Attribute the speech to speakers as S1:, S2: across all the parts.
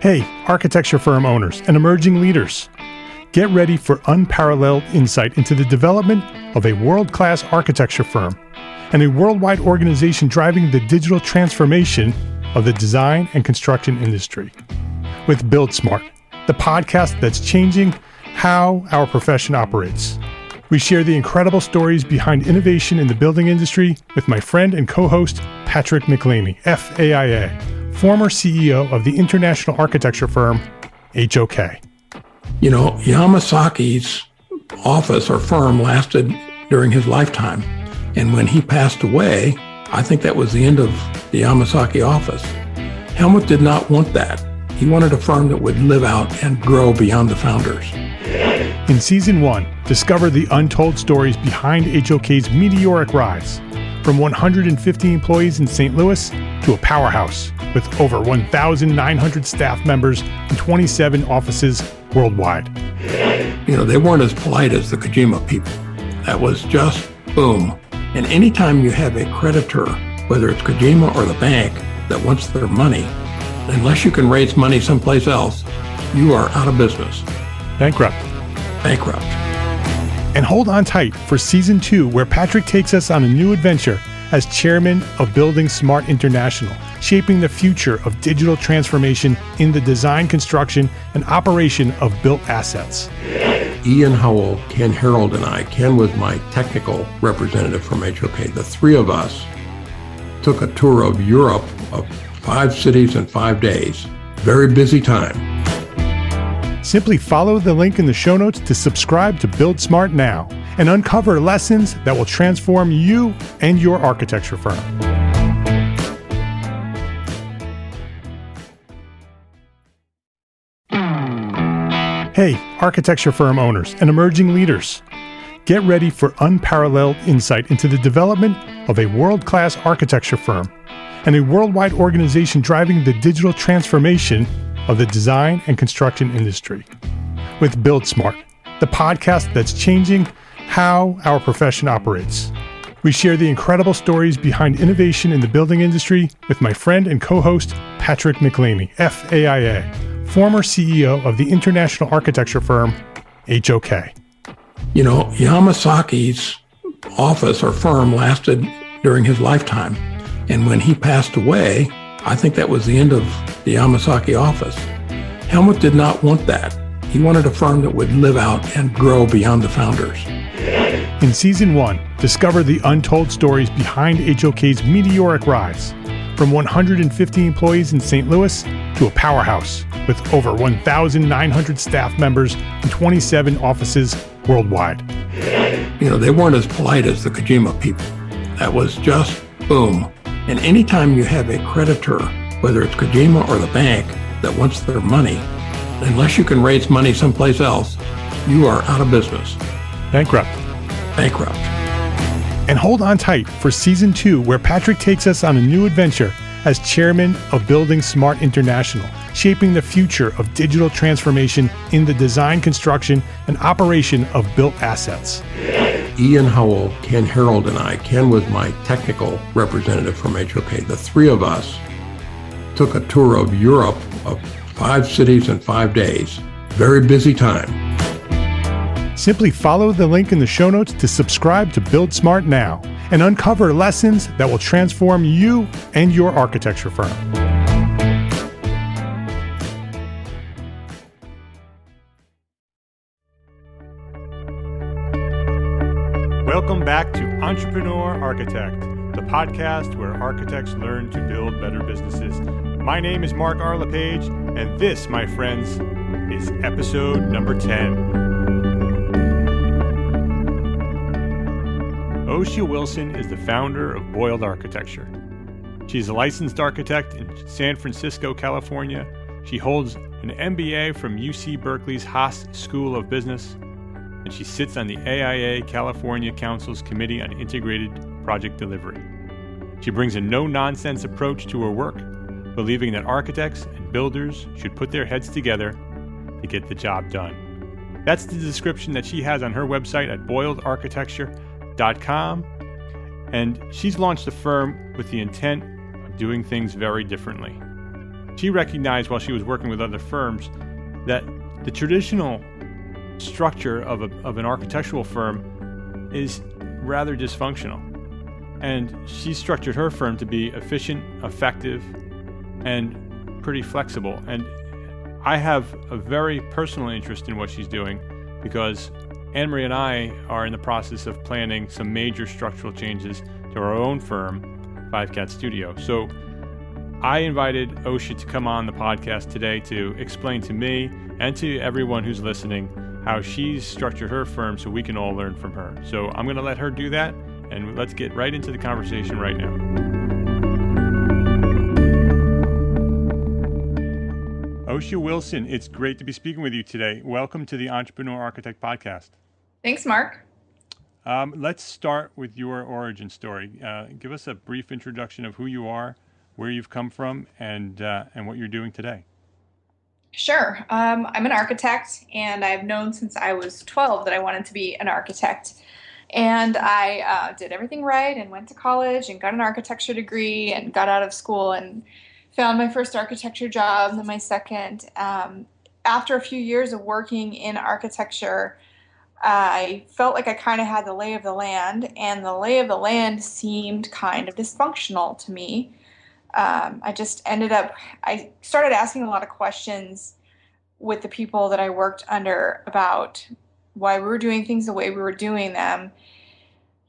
S1: Hey, architecture firm owners and emerging leaders. Get ready for unparalleled insight into the development of a world-class architecture firm and a worldwide organization driving the digital transformation of the design and construction industry. With Build Smart, the podcast that's changing how our profession operates. We share the incredible stories behind innovation in the building industry with my friend and co-host, Patrick McLeamy, FAIA, former CEO of the international architecture firm, HOK.
S2: You know, Yamasaki's office or firm lasted during his lifetime. And when he passed away, I think that was the end of the Yamasaki office. Helmut did not want that. He wanted a firm that would live out and grow beyond the founders.
S1: In Season 1, discover the untold stories behind HOK's meteoric rise, from 150 employees in St. Louis to a powerhouse with over 1,900 staff members and 27 offices worldwide.
S2: You know, they weren't as polite as the Kojima people. That was just boom. And anytime you have a creditor, whether it's Kojima or the bank, that wants their money, unless you can raise money someplace else, you are out of business.
S1: Bankrupt. And hold on tight for Season 2, where Patrick takes us on a new adventure as chairman of Building Smart International, shaping the future of digital transformation in the design, construction, and operation of built assets.
S2: Ian Howell, Ken Harold, and I, Ken was my technical representative from HOK. The three of us took a tour of Europe of 5 cities in 5 days. Very busy time.
S1: Simply follow the link in the show notes to subscribe to Build Smart now and uncover lessons that will transform you and your architecture firm. Hey, architecture firm owners and emerging leaders. Get ready for unparalleled insight into the development of a world-class architecture firm and a worldwide organization driving the digital transformation of the design and construction industry. With Build Smart, the podcast that's changing how our profession operates. We share the incredible stories behind innovation in the building industry with my friend and co-host, Patrick McLeamy, FAIA, former CEO of the international architecture firm, HOK.
S2: You know, Yamasaki's office or firm lasted during his lifetime. And when he passed away, I think that was the end of the Yamasaki office. Helmut did not want that. He wanted a firm that would live out and grow beyond the founders.
S1: In Season 1, discover the untold stories behind HOK's meteoric rise, from 150 employees in St. Louis to a powerhouse with over 1,900 staff members and 27 offices worldwide.
S2: You know, they weren't as polite as the Kojima people. That was just boom. And anytime you have a creditor, whether it's Kojima or the bank, that wants their money, unless you can raise money someplace else, you are out of business.
S1: Bankrupt. And hold on tight for Season 2, where Patrick takes us on a new adventure as chairman of Building Smart International, shaping the future of digital transformation in the design, construction, and operation of built assets.
S2: Ian Howell, Ken Harold, and I, Ken was my technical representative from HOK. The three of us took a tour of Europe of 5 cities in 5 days. Very busy time.
S1: Simply follow the link in the show notes to subscribe to Build Smart now and uncover lessons that will transform you and your architecture firm. Welcome back to Entrepreneur Architect, the podcast where architects learn to build better businesses. My name is Mark R. LePage, and this, my friends, is episode number 10. Oscia Wilson is the founder of Boiled Architecture. She is a licensed architect in San Francisco, California. She holds an MBA from UC Berkeley's Haas School of Business, and she sits on the AIA California Council's Committee on Integrated Project Delivery. She brings a no-nonsense approach to her work, believing that architects and builders should put their heads together to get the job done. That's the description that she has on her website at boiledarchitecture.com, and she's launched the firm with the intent of doing things very differently. she recognized while she was working with other firms that the traditional structure of an architectural firm is rather dysfunctional. And she structured her firm to be efficient, effective, and pretty flexible. And I have a very personal interest in what she's doing because Annmarie and I are in the process of planning some major structural changes to our own firm, Fivecat Studio. So I invited Oscia to come on the podcast today to explain to me and to everyone who's listening how she's structured her firm so we can all learn from her. So I'm going to let her do that, and let's get right into the conversation right now. Oscia Wilson, it's great to be speaking with you today. Welcome to the Entrepreneur Architect Podcast.
S3: Thanks, Mark.
S1: Let's start with your origin story. Give us a brief introduction of who you are, where you've come from, and what you're doing today.
S3: Sure. I'm an architect, and I've known since I was 12 that I wanted to be an architect. And I did everything right and went to college and got an architecture degree and got out of school and found my first architecture job and then my second. After a few years of working in architecture, I felt like I kind of had the lay of the land, and the lay of the land seemed kind of dysfunctional to me. I started asking a lot of questions with the people that I worked under about why we were doing things the way we were doing them.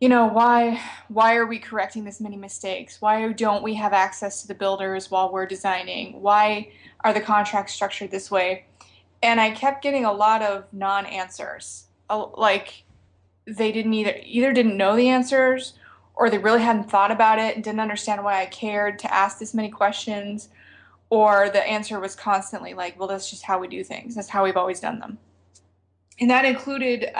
S3: You know, why are we correcting this many mistakes? Why don't we have access to the builders while we're designing? Why are the contracts structured this way? And I kept getting a lot of non-answers. Like they either didn't know the answers, or they really hadn't thought about it and didn't understand why I cared to ask this many questions, or the answer was constantly like, well, that's just how we do things. That's how we've always done them. And that included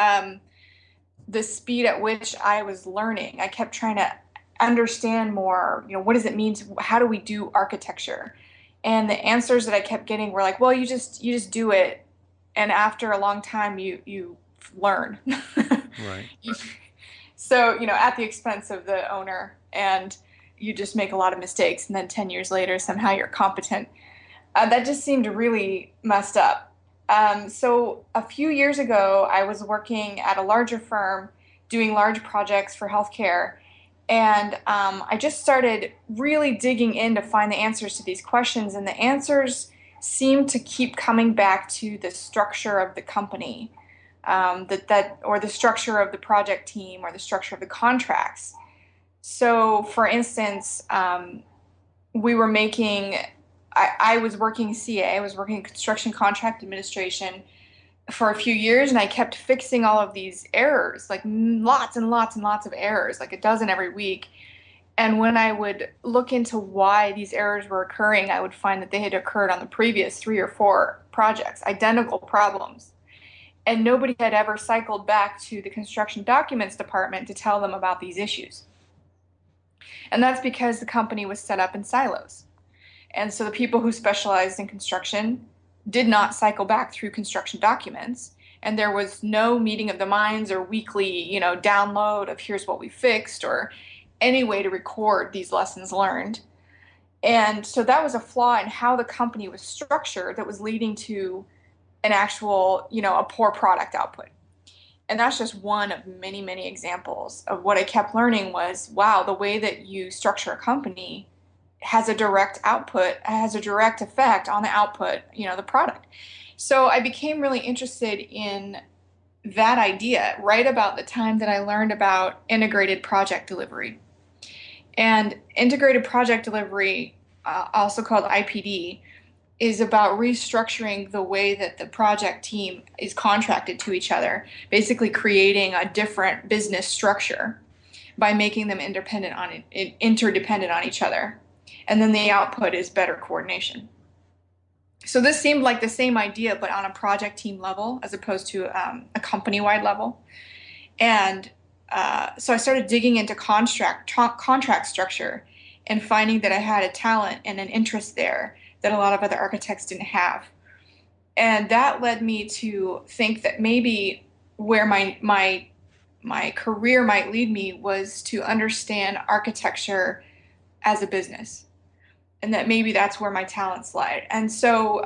S3: the speed at which I was learning. I kept trying to understand more, what does it mean how do we do architecture? And the answers that I kept getting were like, well, you just do it. And after a long time, you learn.
S1: Right.
S3: So, at the expense of the owner, and you just make a lot of mistakes. And then 10 years later, somehow you're competent. That just seemed really messed up. So a few years ago, I was working at a larger firm doing large projects for healthcare. And I just started really digging in to find the answers to these questions. And the answers seemed to keep coming back to the structure of the company. Or the structure of the project team, or the structure of the contracts. So, for instance, we were making. I was working CA. I was working in construction contract administration for a few years, and I kept fixing all of these errors, like lots and lots and lots of errors, like a dozen every week. And when I would look into why these errors were occurring, I would find that they had occurred on the previous 3 or 4 projects, identical problems. And nobody had ever cycled back to the construction documents department to tell them about these issues. And that's because the company was set up in silos. And so the people who specialized in construction did not cycle back through construction documents. And there was no meeting of the minds or weekly, download of here's what we fixed, or any way to record these lessons learned. And so that was a flaw in how the company was structured that was leading to an actual, a poor product output. And that's just one of many, many examples of what I kept learning was, wow, the way that you structure a company has a direct effect on the output, the product. So I became really interested in that idea right about the time that I learned about integrated project delivery. And integrated project delivery, also called IPD, is about restructuring the way that the project team is contracted to each other, basically creating a different business structure by making them interdependent on each other. And then the output is better coordination. So this seemed like the same idea, but on a project team level as opposed to a company-wide level. And so I started digging into contract structure and finding that I had a talent and an interest there that a lot of other architects didn't have. And that led me to think that maybe where my career might lead me was to understand architecture as a business. and that maybe that's where my talents lie. And so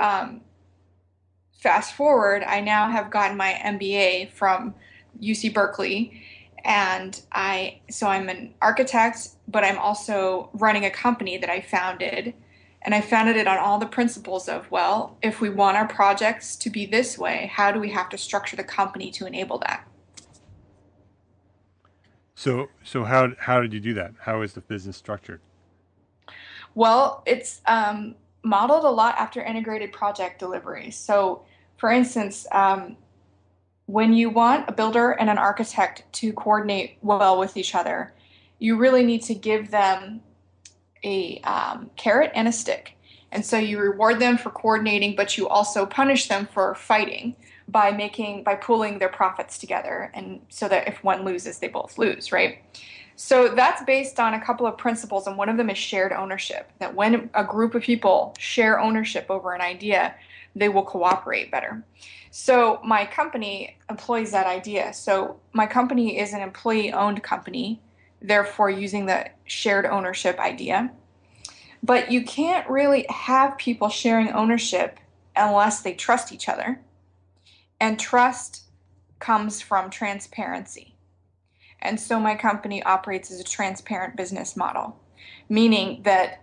S3: fast forward, I now have gotten my MBA from UC Berkeley, and I'm an architect, but I'm also running a company that I founded. And I founded it on all the principles of, well, if we want our projects to be this way, how do we have to structure the company to enable that?
S1: So how did you do that? How is the business structured?
S3: Well, it's modeled a lot after integrated project delivery. So, for instance, when you want a builder and an architect to coordinate well with each other, you really need to give them a carrot and a stick. And so you reward them for coordinating, but you also punish them for fighting by pooling their profits together, and so that if one loses, they both lose, right? So that's based on a couple of principles, and one of them is shared ownership. That when a group of people share ownership over an idea, they will cooperate better. So my company employs that idea. So my company is an employee-owned company, therefore using the shared ownership idea. But you can't really have people sharing ownership unless they trust each other. And trust comes from transparency. And so my company operates as a transparent business model, meaning that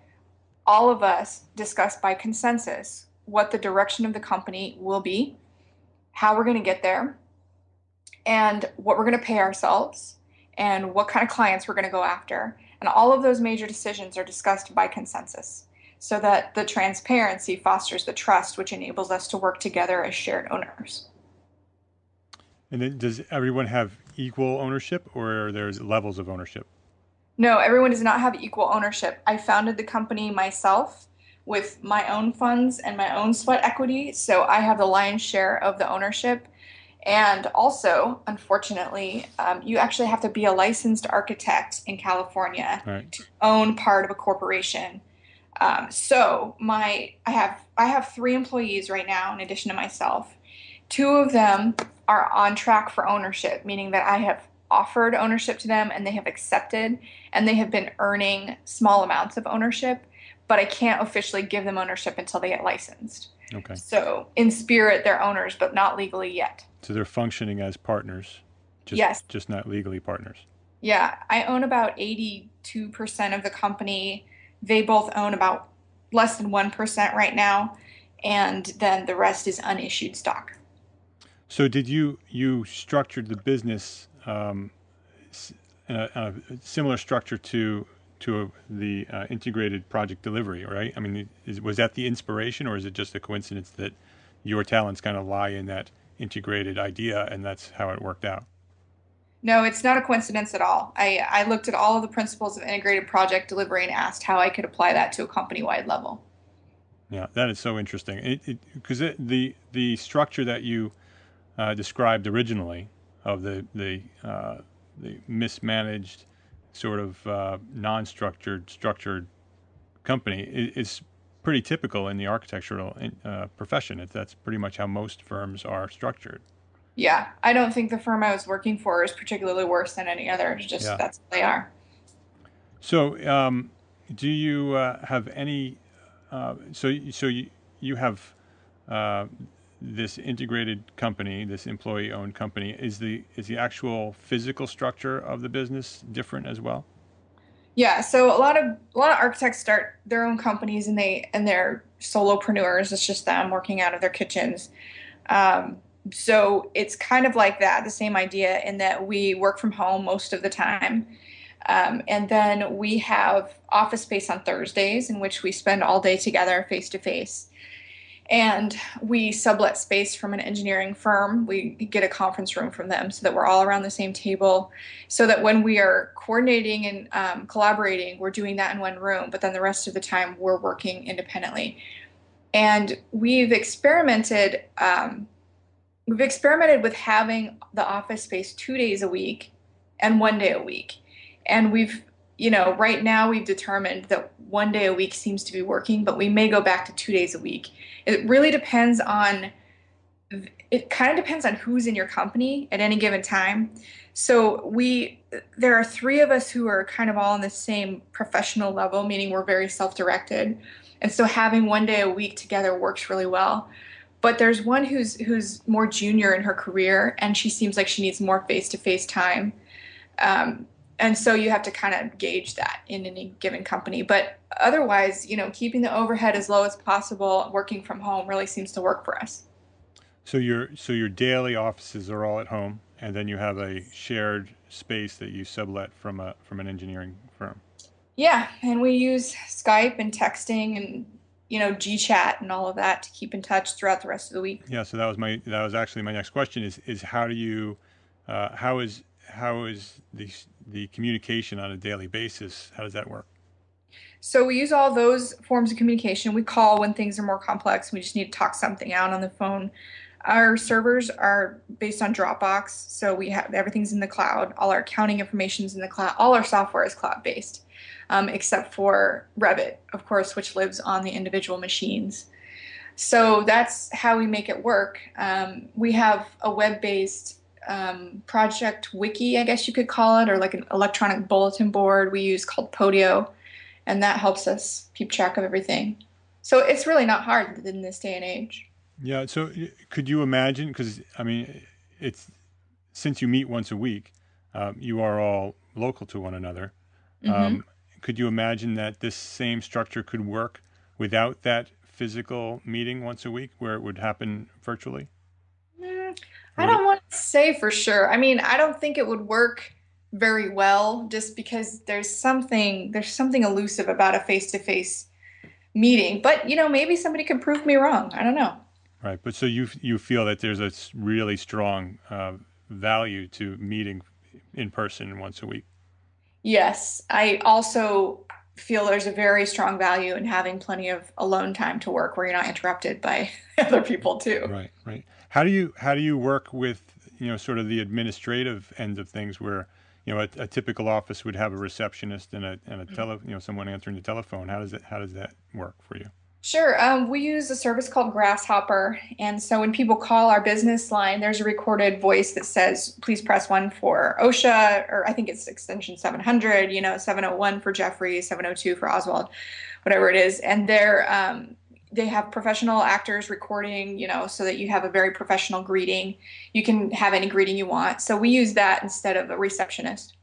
S3: all of us discuss by consensus what the direction of the company will be, how we're going to get there, and what we're going to pay ourselves, and what kind of clients we're going to go after. And all of those major decisions are discussed by consensus so that the transparency fosters the trust, which enables us to work together as shared owners.
S1: And then does everyone have equal ownership, or are there levels of ownership?
S3: No, everyone does not have equal ownership. I founded the company myself with my own funds and my own sweat equity, so I have the lion's share of the ownership. And also, unfortunately, you actually have to be a licensed architect in California to own part of a corporation. So I have 3 employees right now in addition to myself. 2 of them are on track for ownership, meaning that I have offered ownership to them and they have accepted, and they have been earning small amounts of ownership, but I can't officially give them ownership until they get licensed.
S1: Okay.
S3: So in spirit, they're owners, but not legally yet.
S1: So they're functioning as partners,
S3: yes,
S1: just not legally partners.
S3: Yeah, I own about 82% of the company. They both own about less than 1% right now, and then the rest is unissued stock.
S1: So did you structured the business in a similar structure to the integrated project delivery, right? I mean, was that the inspiration, or is it just a coincidence that your talents kind of lie in that integrated idea and that's how it worked out?
S3: No, it's not a coincidence at all. I looked at all of the principles of integrated project delivery and asked how I could apply that to a company-wide level.
S1: Yeah, that is so interesting. Because the structure that you described originally of the mismanaged sort of non-structured structured company is pretty typical in the architectural profession. That's pretty much how most firms are structured.
S3: Yeah, I don't think the firm I was working for is particularly worse than any other. It's just that's what they are.
S1: So, do you have any? So you have this integrated company, this employee-owned company. Is the actual physical structure of the business different as well?
S3: Yeah, so a lot of architects start their own companies and they're solopreneurs. It's just them working out of their kitchens. So it's kind of like that, the same idea in that we work from home most of the time. And then we have office space on Thursdays in which we spend all day together face to face. And we sublet space from an engineering firm. We get a conference room from them so that we're all around the same table, so that when we are coordinating and collaborating, we're doing that in one room, but then the rest of the time we're working independently. And we've experimented with having the office space 2 days a week and 1 day a week. And right now we've determined that 1 day a week seems to be working, but we may go back to 2 days a week. It really depends on It kind of depends on who's in your company at any given time. So there are three of us who are kind of all on the same professional level, meaning we're very self-directed. And so having one day a week together works really well. But there's one who's more junior in her career, and she seems like she needs more face-to-face time. And so you have to kind of gauge that in any given company. But otherwise, keeping the overhead as low as possible, working from home really seems to work for us.
S1: So your daily offices are all at home, and then you have a shared space that you sublet from an engineering firm.
S3: Yeah, and we use Skype and texting and GChat and all of that to keep in touch throughout the rest of the week.
S1: Yeah, so that was actually my next question is how do you how is the communication on a daily basis? How does that work?
S3: So we use all those forms of communication. We call when things are more complex. We just need to talk something out on the phone. Our servers are based on Dropbox, so we have everything's in the cloud. All our accounting information is in the cloud. All our software is cloud-based, except for Revit, of course, which lives on the individual machines. So that's how we make it work. We have a web-based project wiki, I guess you could call it, or like an electronic bulletin board we use called Podio, and that helps us keep track of everything. So it's really not hard in this day and age.
S1: Yeah. So could you imagine? Because I mean, it's since you meet once a week, you are all local to one another.
S3: Mm-hmm.
S1: Could you imagine that this same structure could work without that physical meeting once a week, where it would happen virtually?
S3: I don't want to say for sure. I mean, I don't think it would work very well just because there's something elusive about a face-to-face meeting. But, maybe somebody could prove me wrong. I don't know.
S1: Right. But so you feel that there's a really strong value to meeting in person once a week?
S3: Yes. I also feel there's a very strong value in having plenty of alone time to work where you're not interrupted by other people too.
S1: Right, right. How do you work with, sort of the administrative end of things where, a typical office would have a receptionist and someone answering the telephone. How does that work for you?
S3: Sure. We use a service called Grasshopper. And so when people call our business line, there's a recorded voice that says, please press 1 for Oscia, or I think it's extension 700, 701 for Jeffrey, 702 for Oswald, whatever it is. And they have professional actors recording, so that you have a very professional greeting. You can have any greeting you want. So we use that instead of a receptionist.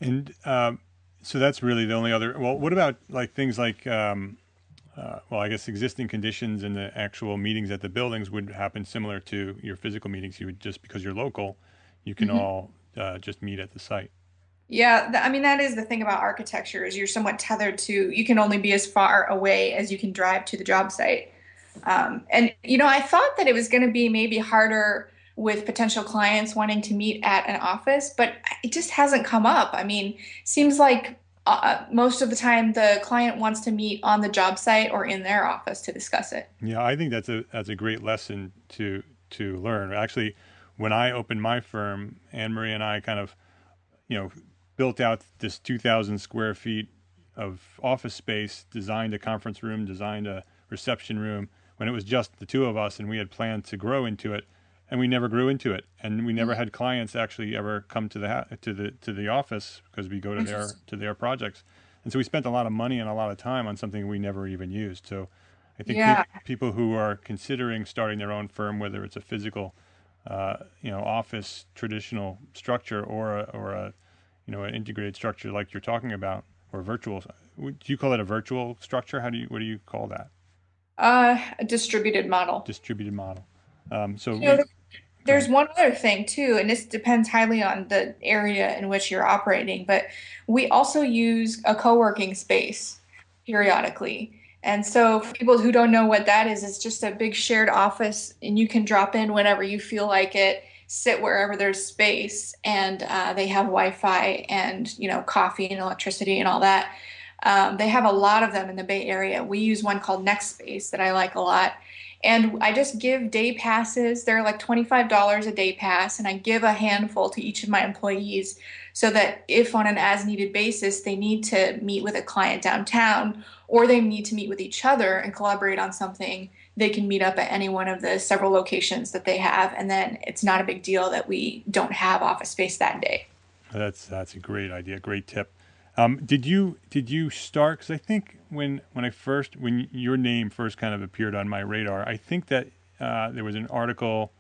S1: And so that's really the only other, well, what about like things like, I guess existing conditions and the actual meetings at the buildings would happen similar to your physical meetings. You would, just because you're local, you can all just meet at the site.
S3: Yeah, I mean, that is the thing about architecture is you're somewhat tethered to, you can only be as far away as you can drive to the job site. And, I thought that it was going to be maybe harder with potential clients wanting to meet at an office, but it just hasn't come up. I mean, seems like most of the time the client wants to meet on the job site or in their office to discuss it.
S1: Yeah, I think that's a great lesson to learn. Actually, when I opened my firm, Annmarie and I kind of, built out this 2,000 square feet of office space, designed a conference room, designed a reception room when it was just the two of us, and we had planned to grow into it, and we never grew into it, and we never had clients actually ever come to the office because we go to their projects, and so we spent a lot of money and a lot of time on something we never even used. So I think people who are considering starting their own firm, whether it's a physical office traditional structure or a an integrated structure like you're talking about, or virtual. Do you call it a virtual structure? What do you call that?
S3: A distributed model.
S1: Distributed model.
S3: There's one other thing too, and this depends highly on the area in which you're operating, but we also use a co-working space periodically. And so for people who don't know what that is, it's just a big shared office, and you can drop in whenever you feel like it, sit wherever there's space, and they have Wi-Fi and coffee and electricity and all that. They have a lot of them in the Bay Area. We use one called Next Space that I like a lot. And I just give day passes. They're like $25 a day pass, and I give a handful to each of my employees so that if on an as-needed basis they need to meet with a client downtown or they need to meet with each other and collaborate on something, they can meet up at any one of the several locations that they have, and then it's not a big deal that we don't have office space that day.
S1: That's a great idea, great tip. Did you start? Because I think when your name first kind of appeared on my radar, I think that there was an article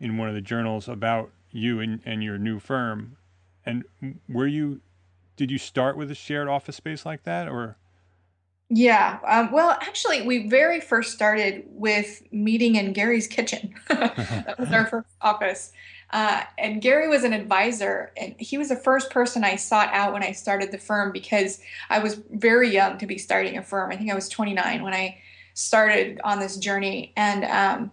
S1: in one of the journals about you and your new firm. And did you start with a shared office space like that, or?
S3: Yeah. Well, actually, we very first started with meeting in Gary's kitchen. That was our first office. And Gary was an advisor, and he was the first person I sought out when I started the firm because I was very young to be starting a firm. I think I was 29 when I started on this journey. And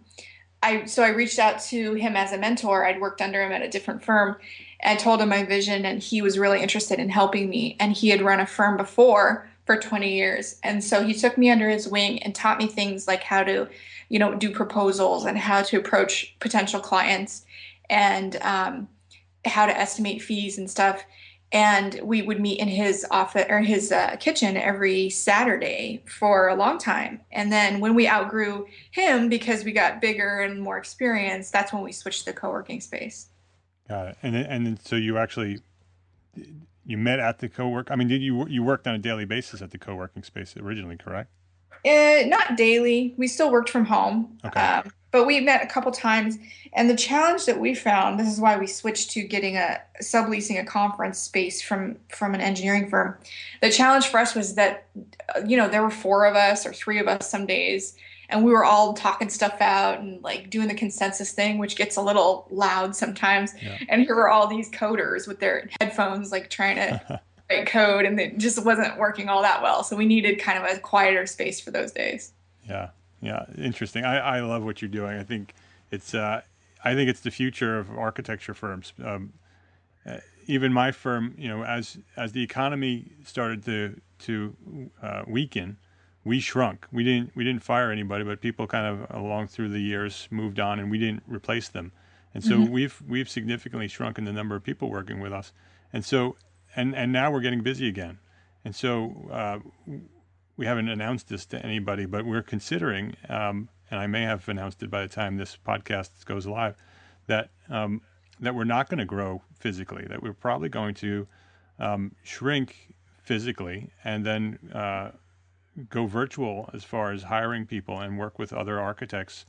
S3: I reached out to him as a mentor. I'd worked under him at a different firm. I told him my vision, and he was really interested in helping me. And he had run a firm before for 20 years. And so he took me under his wing and taught me things like how to, do proposals and how to approach potential clients and how to estimate fees and stuff. And we would meet in his office or his kitchen every Saturday for a long time. And then when we outgrew him because we got bigger and more experience, that's when we switched to the co-working space.
S1: Got it. And then so you met at the co-work. I mean, you worked on a daily basis at the co-working space originally, correct?
S3: Not daily. We still worked from home.
S1: Okay.
S3: But we met a couple times. And the challenge that we found, this is why we switched to getting subleasing a conference space from an engineering firm. The challenge for us was that, there were 4 of us or 3 of us some days, and we were all talking stuff out and like doing the consensus thing, which gets a little loud sometimes. Yeah. And here were all these coders with their headphones, like trying to write code, and it just wasn't working all that well. So we needed kind of a quieter space for those days.
S1: Yeah. Yeah. Interesting. I love what you're doing. I think it's the future of architecture firms. Even my firm, as the economy started to weaken, we shrunk. We didn't fire anybody, but people kind of along through the years moved on, and we didn't replace them. And so we've significantly shrunken the number of people working with us. And so and now we're getting busy again. And so we haven't announced this to anybody, but we're considering, and I may have announced it by the time this podcast goes live, that we're not going to grow physically, that we're probably going to shrink physically and then go virtual as far as hiring people and work with other architects,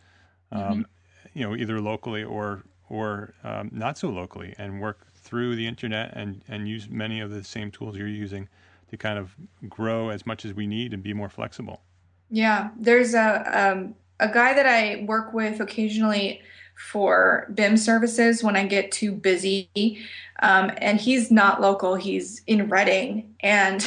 S1: either locally or not so locally, and work through the internet and use many of the same tools you're using to kind of grow as much as we need and be more flexible.
S3: Yeah, there's a guy that I work with occasionally for BIM services when I get too busy. And he's not local. He's in Reading. And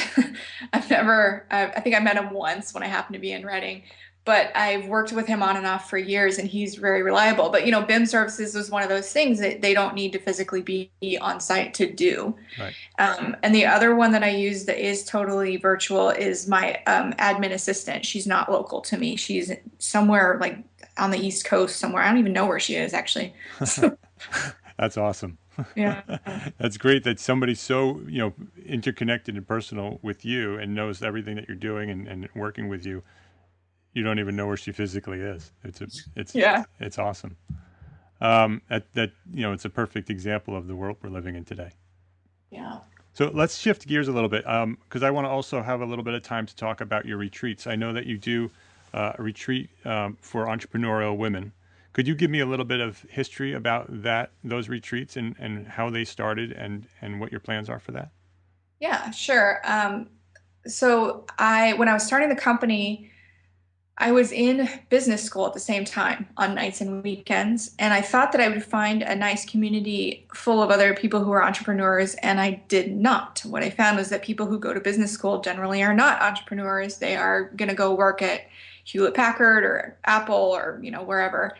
S3: I think I met him once when I happened to be in Reading. But I've worked with him on and off for years, and he's very reliable. But, BIM services was one of those things that they don't need to physically be on site to do. Right. And the other one that I use that is totally virtual is my admin assistant. She's not local to me. She's somewhere like on the East Coast somewhere. I don't even know where she is, actually.
S1: That's awesome.
S3: Yeah.
S1: That's great that somebody's so, interconnected and personal with you and knows everything that you're doing and working with you. You don't even know where she physically is. It's awesome. It's a perfect example of the world we're living in today.
S3: Yeah.
S1: So let's shift gears a little bit, because I want to also have a little bit of time to talk about your retreats. I know that you do a retreat for entrepreneurial women. Could you give me a little bit of history about those retreats and how they started and what your plans are for that?
S3: Yeah, sure. So when I was starting the company, I was in business school at the same time on nights and weekends, and I thought that I would find a nice community full of other people who are entrepreneurs, and I did not. What I found was that people who go to business school generally are not entrepreneurs. They are going to go work at Hewlett-Packard or Apple or wherever.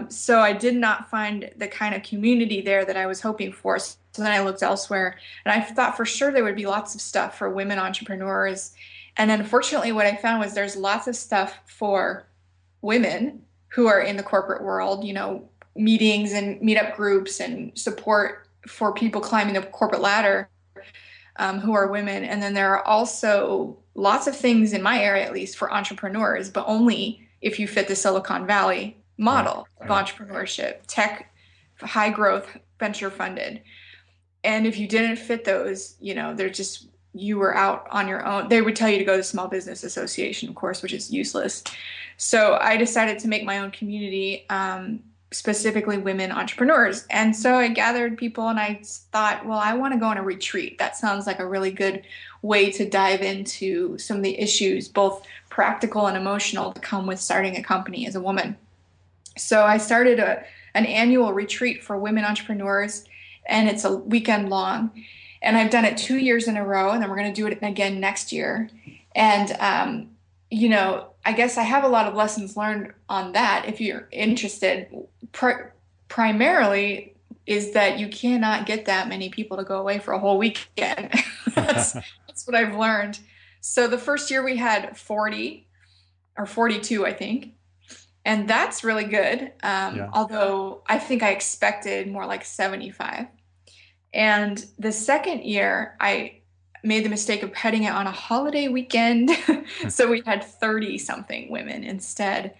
S3: So I did not find the kind of community there that I was hoping for. So then I looked elsewhere, and I thought for sure there would be lots of stuff for women entrepreneurs. And unfortunately, what I found was there's lots of stuff for women who are in the corporate world, meetings and meetup groups and support for people climbing the corporate ladder, who are women. And then there are also lots of things in my area, at least, for entrepreneurs, but only if you fit the Silicon Valley model of entrepreneurship, tech, high growth, venture funded. And if you didn't fit those, you were out on your own. They would tell you to go to Small Business Association, of course, which is useless. So I decided to make my own community, specifically women entrepreneurs. And so I gathered people, and I thought, well, I want to go on a retreat. That sounds like a really good way to dive into some of the issues, both practical and emotional, that come with starting a company as a woman. So I started an annual retreat for women entrepreneurs, and it's a weekend long. And I've done it 2 years in a row, and then we're going to do it again next year. And, I guess I have a lot of lessons learned on that. If you're interested, primarily is that you cannot get that many people to go away for a whole weekend. That's what I've learned. So the first year we had 40 or 42, I think. And that's really good. Although I think I expected more like 75. And the second year, I made the mistake of putting it on a holiday weekend. So we had 30 something women instead.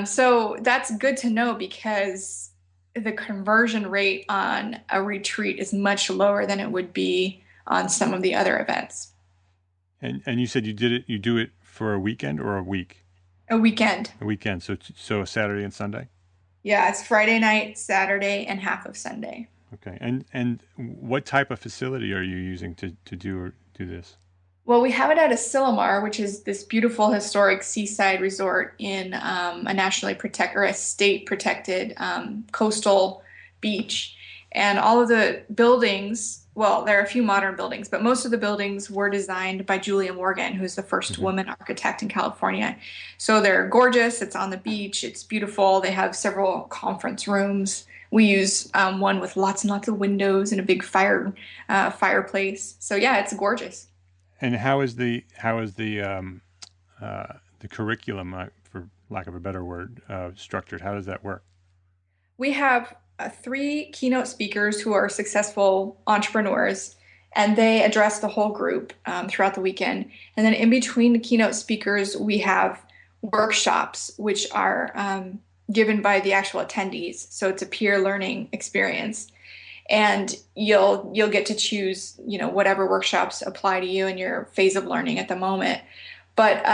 S3: So that's good to know, because the conversion rate on a retreat is much lower than it would be on some of the other events.
S1: And you said you do it for a weekend or a week?
S3: A weekend.
S1: A weekend. So a Saturday and Sunday?
S3: Yeah, it's Friday night, Saturday, and half of Sunday.
S1: Okay. And what type of facility are you using to do this?
S3: Well, we have it at Asilomar, which is this beautiful historic seaside resort in a nationally protected or a state protected coastal beach. And all of the buildings, well, there are a few modern buildings, but most of the buildings were designed by Julia Morgan, who's the first woman architect in California. So they're gorgeous. It's on the beach. It's beautiful. They have several conference rooms. We use one with lots and lots of windows and a big fireplace. So yeah, it's gorgeous.
S1: And how is the curriculum, for lack of a better word, structured? How does that work?
S3: We have 3 keynote speakers who are successful entrepreneurs, and they address the whole group throughout the weekend. And then in between the keynote speakers, we have workshops, which are given by the actual attendees. So it's a peer learning experience. And you'll get to choose, whatever workshops apply to you in your phase of learning at the moment. But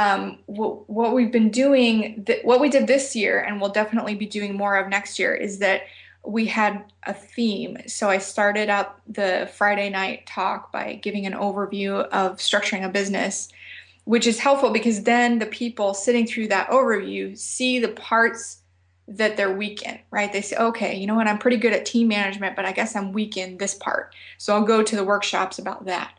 S3: what we've been doing, what we did this year, and we'll definitely be doing more of next year, is that we had a theme. So I started out the Friday night talk by giving an overview of structuring a business, which is helpful because then the people sitting through that overview see the parts that they're weak in, right? They say, okay, you know what, I'm pretty good at team management, but I guess I'm weak in this part. So I'll go to the workshops about that.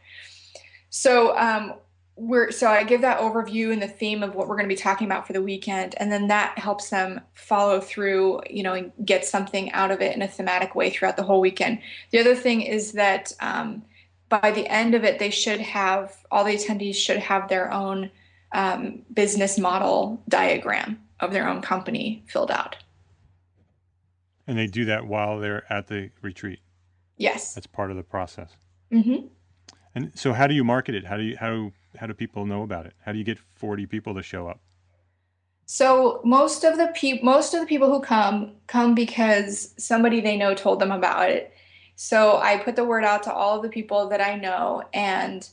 S3: So I give that overview and the theme of what we're going to be talking about for the weekend, and then that helps them follow through, and get something out of it in a thematic way throughout the whole weekend. The other thing is that by the end of it, all the attendees should have their own business model diagram of their own company filled out.
S1: And they do that while they're at the retreat?
S3: Yes.
S1: That's part of the process.
S3: Mm-hmm.
S1: And so how do you market it? How do people know about it? How do you get 40 people to show up?
S3: So most of the people who come because somebody they know told them about it. So I put the word out to all of the people that I know, and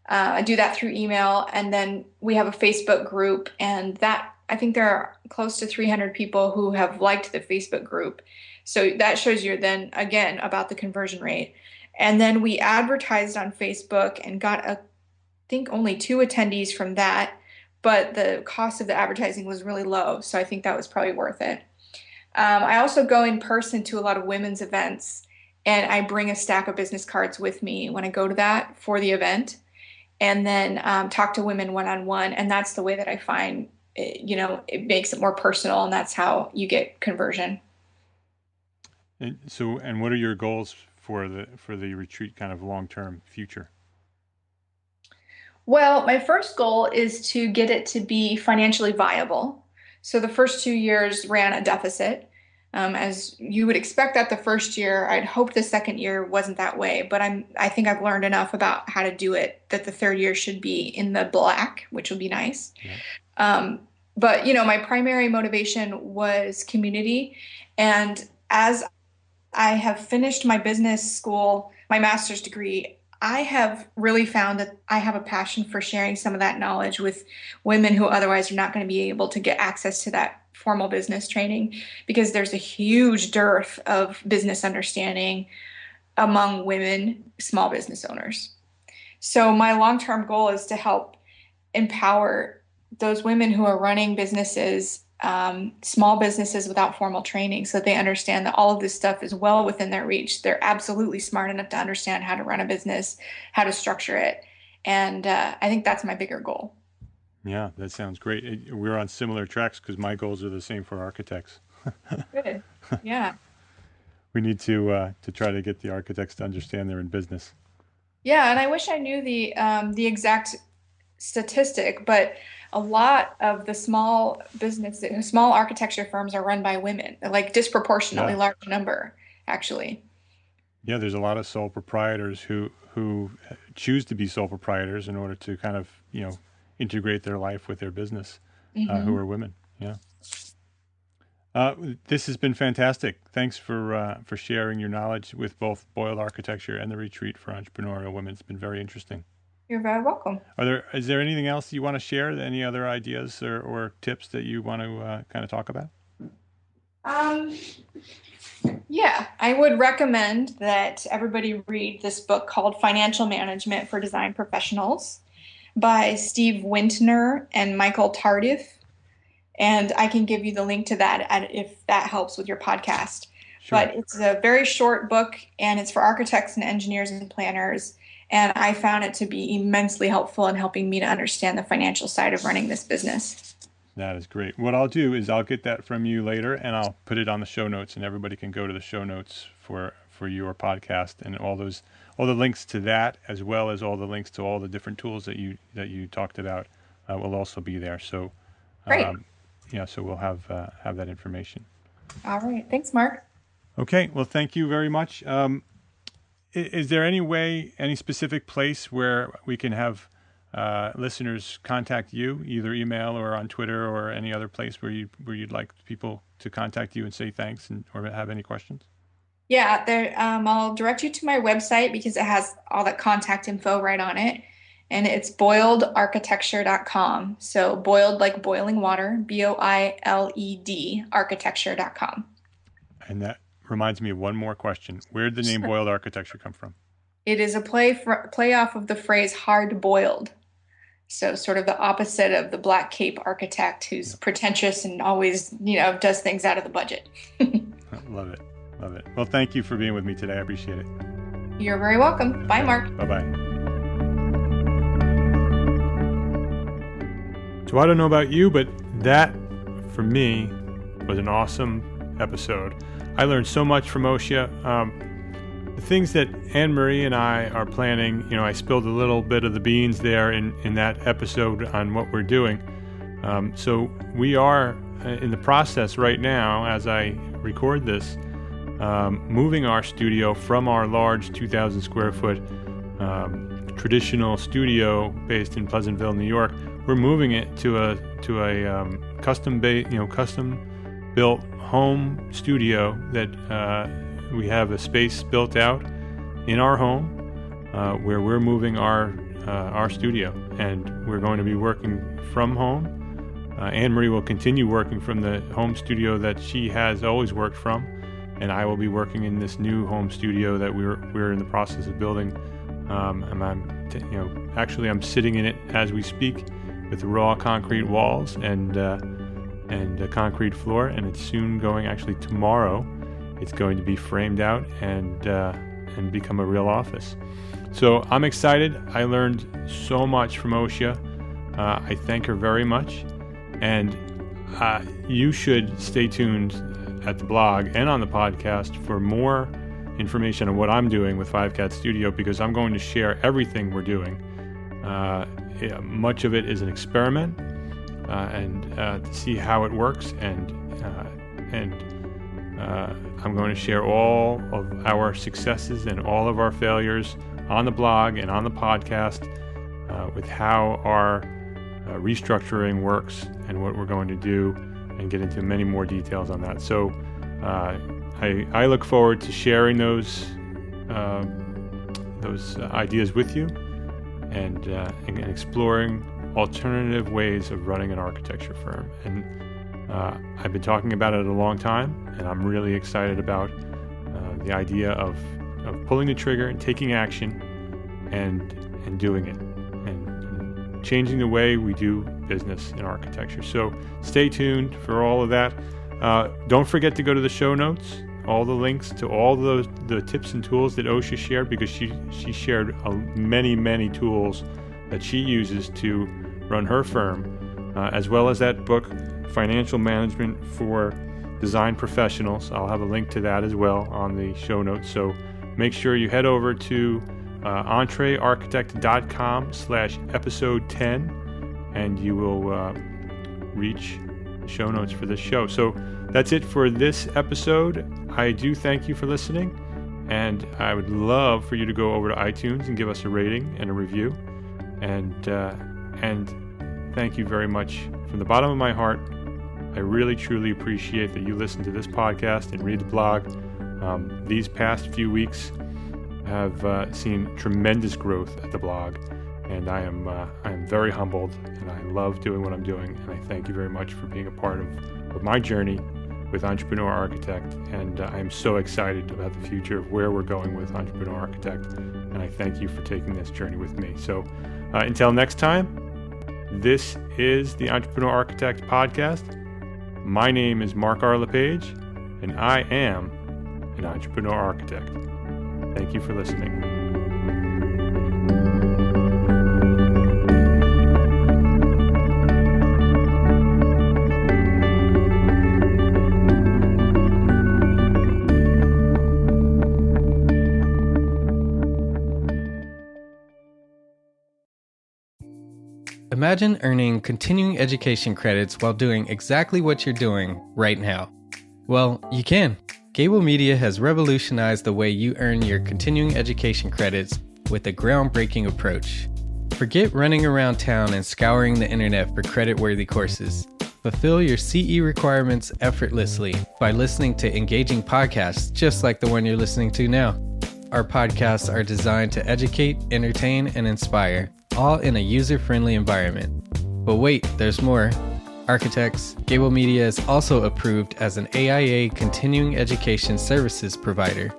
S3: I do that through email. And then we have a Facebook group, and that I think there are close to 300 people who have liked the Facebook group. So that shows you then again about the conversion rate. And then we advertised on Facebook and got I think only 2 attendees from that, but the cost of the advertising was really low. So I think that was probably worth it. I also go in person to a lot of women's events, and I bring a stack of business cards with me when I go to that for the event, and then talk to women one-on-one. And that's the way that I find it makes it more personal, and that's how you get conversion.
S1: And what are your goals for the retreat, kind of long-term future?
S3: Well, my first goal is to get it to be financially viable. So the first 2 years ran a deficit. As you would expect that the first year, I'd hope the second year wasn't that way, but I think I've learned enough about how to do it that the third year should be in the black, which would be nice. Yeah. But my primary motivation was community. And as I have finished my business school, my master's degree, I have really found that I have a passion for sharing some of that knowledge with women who otherwise are not going to be able to get access to that formal business training, because there's a huge dearth of business understanding among women small business owners. So my long-term goal is to help empower those women who are running businesses, small businesses without formal training, so that they understand that all of this stuff is well within their reach. They're absolutely smart enough to understand how to run a business, how to structure it. And I think that's my bigger goal.
S1: Yeah, that sounds great. We're on similar tracks because my goals are the same for architects.
S3: Good. Yeah.
S1: We need to try to get the architects to understand they're in business.
S3: Yeah, and I wish I knew the exact statistic, but a lot of the small architecture firms are run by women, like disproportionately large number, actually.
S1: Yeah, there's a lot of sole proprietors who choose to be sole proprietors in order to kind of, integrate their life with their business, who are women. Yeah. This has been fantastic. Thanks for sharing your knowledge with both Boiled Architecture and the Retreat for Entrepreneurial Women. It's been very interesting.
S3: You're very welcome.
S1: Is there anything else you want to share? Any other ideas or tips that you want to kind of talk about?
S3: Yeah, I would recommend that everybody read this book called Financial Management for Design Professionals by Steve Wintner and Michael Tardif. And I can give you the link to that if that helps with your podcast. Sure. But it's a very short book, and it's for architects and engineers and planners. And I found it to be immensely helpful in helping me to understand the financial side of running this business.
S1: That is great. What I'll do is I'll get that from you later, and I'll put it on the show notes, and everybody can go to the show notes for your podcast, and all the links to that, as well as all the links to all the different tools that you talked about, will also be there. So,
S3: great.
S1: So we'll have that information.
S3: All right. Thanks, Mark.
S1: Okay. Well, thank you very much. Is there any specific place where we can have listeners contact you, either email or on Twitter or any other place where you'd like people to contact you and say thanks or have any questions?
S3: Yeah, I'll direct you to my website because it has all that contact info right on it. And it's boiledarchitecture.com. So boiled like boiling water, BOILED, architecture.com.
S1: And that reminds me of one more question. Where did the name Boiled Architecture come from? It is
S3: a play off of the phrase hard boiled. So sort of the opposite of the Black Cape architect who's pretentious and always, does things out of the budget.
S1: Love it. Love it. Well, thank you for being with me today. I appreciate it.
S3: You're very welcome. Bye, Mark.
S1: Bye-bye. So I don't know about you, but that, for me, was an awesome episode. I learned so much from Oscia. The things that Annmarie and I are planning, I spilled a little bit of the beans there in that episode on what we're doing. So we are in the process right now, as I record this, moving our studio from our large 2,000 square foot traditional studio based in Pleasantville, New York. We're moving it to a custom built home studio that we have a space built out in our home where we're moving our studio, and we're going to be working from home. Annmarie will continue working from the home studio that she has always worked from, and I will be working in this new home studio that we're in the process of building. And I'm sitting in it as we speak, with raw concrete walls and a concrete floor, and it's soon going. Actually, tomorrow, it's going to be framed out and become a real office. So I'm excited. I learned so much from Oscia. I thank her very much. And you should stay tuned at the blog and on the podcast for more information on what I'm doing with Fivecat Studio, because I'm going to share everything we're doing. Much of it is an experiment, and to see how it works, and I'm going to share all of our successes and all of our failures on the blog and on the podcast, with how our restructuring works and what we're going to do, and get into many more details on that. So I look forward to sharing those ideas with you, and exploring alternative ways of running an architecture firm. And I've been talking about it a long time, and I'm really excited about the idea of pulling the trigger and taking action and doing it, and changing the way we do business in architecture. So stay tuned for all of that. Don't forget to go to the show notes, all the links to all the tips and tools that Oscia shared, because she shared many tools that she uses to run her firm, as well as that book, Financial Management for Design Professionals. I'll have a link to that as well on the show notes. So make sure you head over to entrearchitect.com/episode 10, and you will reach the show notes for this show. So that's it for this episode. I do thank you for listening, and I would love for you to go over to iTunes and give us a rating and a review. And thank you very much from the bottom of my heart. I really truly appreciate that you listen to this podcast and read the blog. These past few weeks have seen tremendous growth at the blog, and I am very humbled, and I love doing what I'm doing. And I thank you very much for being a part of my journey with Entrepreneur Architect, and I am so excited about the future of where we're going with Entrepreneur Architect, and I thank you for taking this journey with me. So until next time, this is the Entrepreneur Architect podcast. My name is Mark R. LePage, and I am an Entrepreneur Architect. Thank you for listening.
S4: Imagine earning continuing education credits while doing exactly what you're doing right now. Well, you can. Gable Media has revolutionized the way you earn your continuing education credits with a groundbreaking approach. Forget running around town and scouring the internet for credit-worthy courses. Fulfill your CE requirements effortlessly by listening to engaging podcasts just like the one you're listening to now. Our podcasts are designed to educate, entertain, and inspire, all in a user-friendly environment. But wait, there's more. Architects, Gable Media is also approved as an AIA continuing education services provider.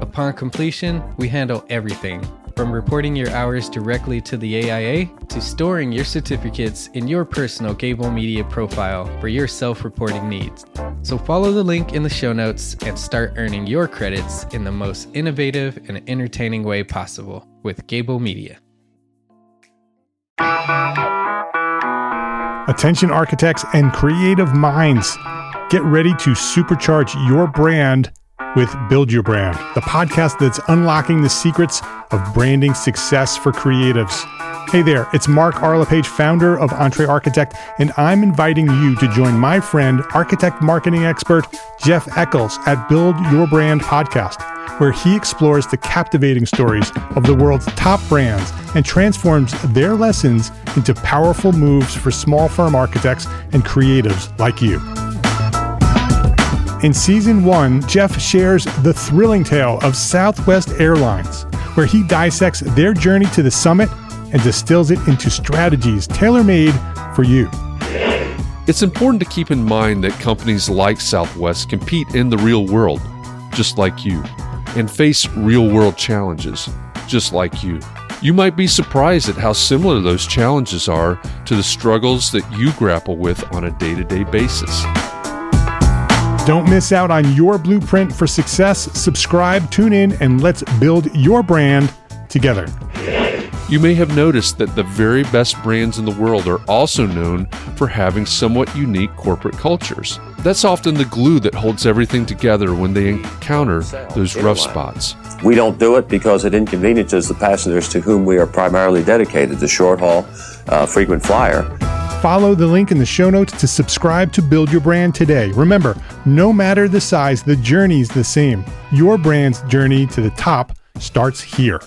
S4: Upon completion, we handle everything, from reporting your hours directly to the AIA to storing your certificates in your personal Gable Media profile for your self-reporting needs. So follow the link in the show notes and start earning your credits in the most innovative and entertaining way possible with Gable Media.
S1: Attention architects and creative minds, get ready to supercharge your brand with Build Your Brand, the podcast that's unlocking the secrets of branding success for creatives. Hey there, it's Mark R. LePage, founder of Entre Architect, and I'm inviting you to join my friend, architect marketing expert Jeff Eccles at Build Your Brand podcast, where he explores the captivating stories of the world's top brands and transforms their lessons into powerful moves for small firm architects and creatives like you. In Season 1, Jeff shares the thrilling tale of Southwest Airlines, where he dissects their journey to the summit and distills it into strategies tailor-made for you.
S5: It's important to keep in mind that companies like Southwest compete in the real world, just like you, and face real-world challenges, just like you. You might be surprised at how similar those challenges are to the struggles that you grapple with on a day-to-day basis.
S1: Don't miss out on your blueprint for success. Subscribe, tune in, and let's build your brand together.
S5: You may have noticed that the very best brands in the world are also known for having somewhat unique corporate cultures. That's often the glue that holds everything together when they encounter those rough spots.
S6: We don't do it because it inconveniences the passengers to whom we are primarily dedicated, the short haul, frequent flyer.
S1: Follow the link in the show notes to subscribe to Build Your Brand today. Remember, no matter the size, the journey's the same. Your brand's journey to the top starts here.